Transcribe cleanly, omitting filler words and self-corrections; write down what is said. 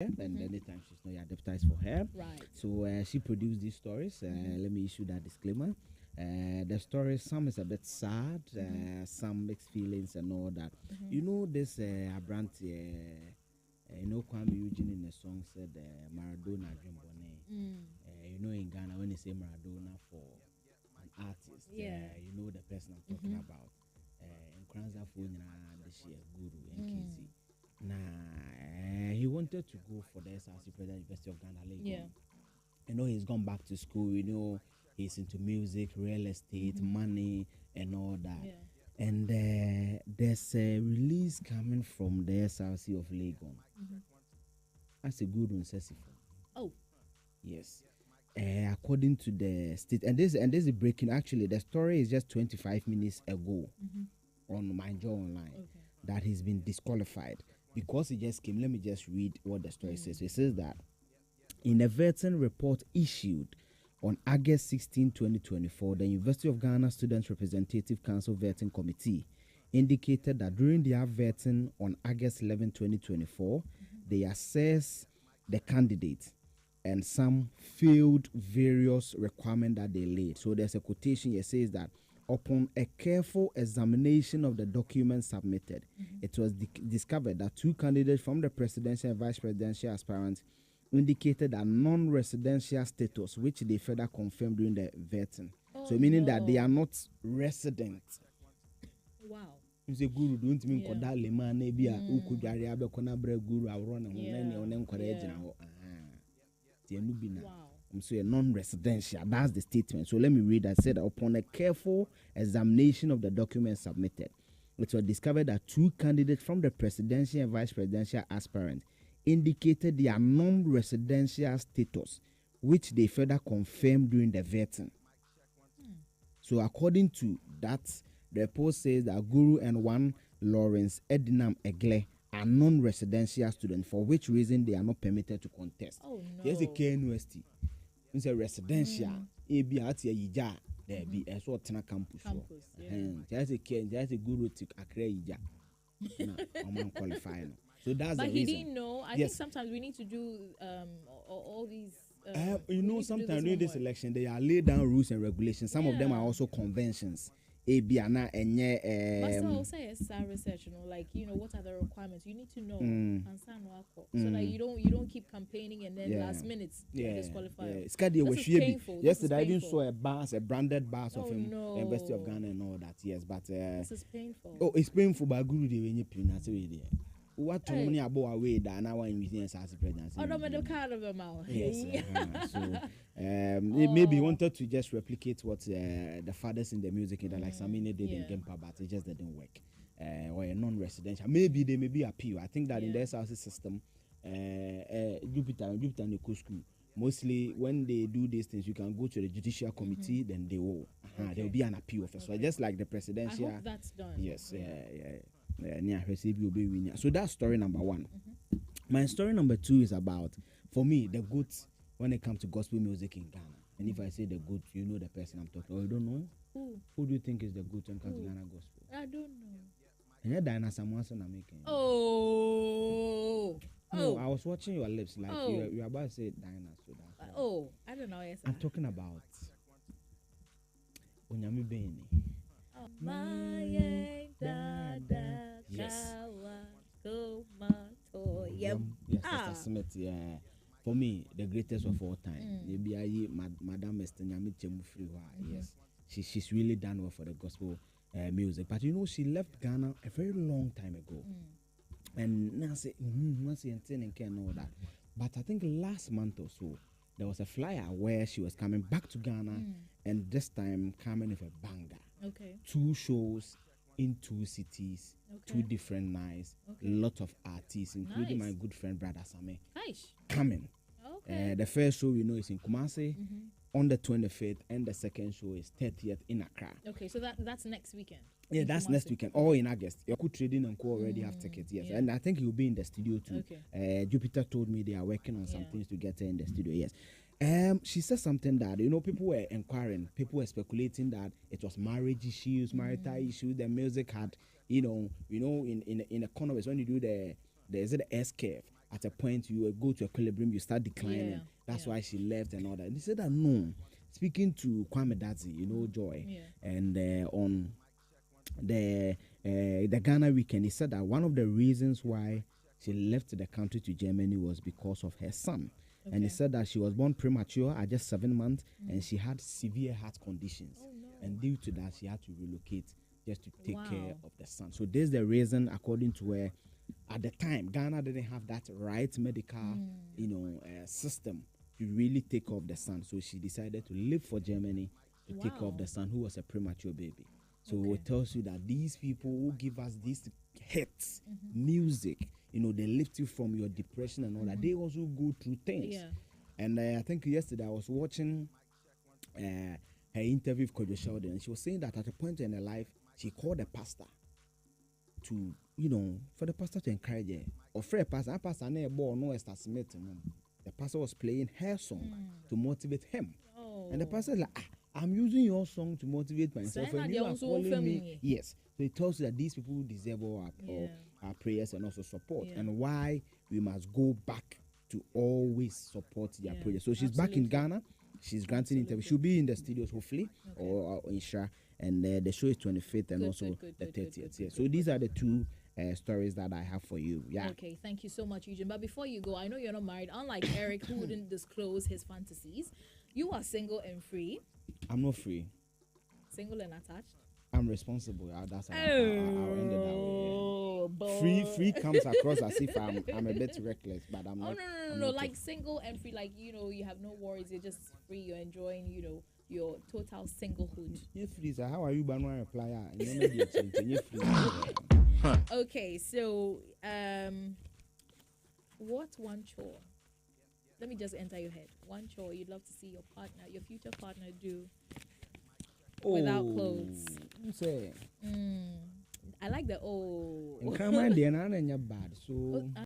and anytime she's not, you advertise for her. Right. So she produced these stories. Let me issue that disclaimer. The stories, some is a bit sad, some mixed feelings and all that. You know this Abranti, Kwame Eugene in the song said Maradona Jumbone. You know in Ghana when you say Maradona for an artist, you know the person I'm talking about. In Kranza Phone, this year Guru and Kizzy. Nah, he wanted to go for the SRC President University of Ghana, Lagos. Yeah. You know, he's gone back to school. You know, he's into music, real estate, money, and all that. Yeah. And there's a release coming from the SRC of Lagos. That's a good one, Sessifo. Oh. Yes. According to the state, and this is breaking. Actually, the story is just 25 minutes ago on my Joe Online that he's been disqualified because he just came. Let me just read what the story says. It says that in a vetting report issued on August 16, 2024, the University of Ghana Students Representative Council Vetting Committee indicated that during their vetting on August 11, 2024, they assessed the candidates and some failed various requirements that they laid. So there's a quotation here says that upon a careful examination of the documents submitted, it was discovered that two candidates from the presidential and vice presidential aspirants indicated a non-residential status, which they further confirmed during the vetting. So meaning that they are not resident. Wow. You say guru don't mean koda lema na bia ukudware abekona bra guru awro na ho na ne onen kwara agina ho. Wow. So a non-residential, that's the statement. So let me read that. Said upon a careful examination of the documents submitted, it was discovered that two candidates from the presidential and vice presidential aspirants indicated their non-residential status, which they further confirmed during the vetting. So according to that, the report says that Guru and one Lawrence Edinam Egle are non-residential students, for which reason they are not permitted to contest. Oh no. Here's a KNUST. It's a residential. AB at Yija. There be a sort of campus. There's a Guru to Accra Yija. I'm qualifying. So that's but the he reason. didn't know. I think sometimes we need to do all these. You know, sometimes during this election, they are laid down rules and regulations. Some of them are also conventions. Abiana and but so say it's research, like what are the requirements? You need to know and so that you don't keep campaigning and then last minute disqualify. It's painful. Yesterday I even saw a branded bus of him, University of Ghana and all that. Yes, but this is painful. Oh, it's painful, but Guru they when you there. What many about away that now I'm using as president. Oh, no, the card of them out. Yes. So maybe he wanted to just replicate what the fathers in the music industry, like Samine did in Kempa, but it just didn't work. Or a non-residential. Maybe they may be appeal. I think that in the SRC system, Jupiter and the school, mostly when they do these things, you can go to the judicial committee, then they will there will be an appeal officer. So just like the presidential. I hope that's done. Yes, so that's story number one. My story number two is about, for me, the goods when it comes to gospel music in Ghana. And if I say the good, you know the person I'm talking about. You don't know? Who do you think is the good when it comes to Ghana gospel? I don't know. And you're Diana Samuelson I'm making. No, I was watching your lips like you're about to say Diana. So that's I don't know. Yes, I'm talking about Onyami Beni. Yes, Mr. Smith, yeah. For me, the greatest of all time. Madam Esther Nyami Chemufriwa. Yes, she's really done well for the gospel music. But she left Ghana a very long time ago. And now say, and all that. But I think last month or so, there was a flyer where she was coming back to Ghana, and this time coming with a banger. Okay. 2 shows in 2 cities, 2 different nights, lot of artists, including my good friend Brother Same, coming. Okay. The first show is in Kumasi on the 25th, and the second show is 30th in Accra. Okay, so that's next weekend. Yeah, that's next weekend, or in August. Your trading and co already have tickets, yes, and I think he'll be in the studio too. Okay. Jupiter told me they are working on some things to get her in the studio. Yes. She said something that people were inquiring, people were speculating that it was marriage issues, marital issues. The music had, in a corner when you do the S curve. at a point you go to equilibrium, you start declining. That's why she left and all that. And he said that no. Speaking to Kwame Dadzi, Joy, and on the Ghana weekend, he said that one of the reasons why she left the country to Germany was because of her son. And he said that she was born premature at just 7 months, and she had severe heart conditions. And due to that, she had to relocate just to take care of the son. So this is the reason, according to her, at the time, Ghana didn't have that right medical, system to really take care of the son. So she decided to leave for Germany to take care of the son, who was a premature baby. So it tells you that these people who give us these hits, music, they lift you from your depression and all that. They also go through things. And I think yesterday I was watching her interview with Kojo Sheldon, and she was saying that at a point in her life, she called the pastor to, for the pastor to encourage her. Or for a pastor, the pastor was playing her song to motivate him. And the pastor is like, I'm using your song to motivate myself. And you are calling me. Yes. So it tells you that these people deserve our prayers and also support. And why we must go back to always support their project. So she's back in Ghana. She's granting interview. She'll be in the studios, hopefully, or in Shra. And the show is 25th and also the 30th. So these are the two stories that I have for you. Yeah. Okay, thank you so much, Eugene. But before you go, I know you're not married. Unlike Eric, who wouldn't disclose his fantasies, you are single and free. I'm not free. Single and attached. I'm responsible. That's how I'll end it that way. Yeah. Free comes across as if I'm a bit reckless, but I'm not. No. Like single and free, like you have no worries. You're just free. You're enjoying, your total singlehood. You're free, sir. How are you, Banwa reply? Okay, so what one chore? Let me just enter your head. One chore you'd love to see your future partner do without clothes. Say. I like the Come on, dear, bad. So.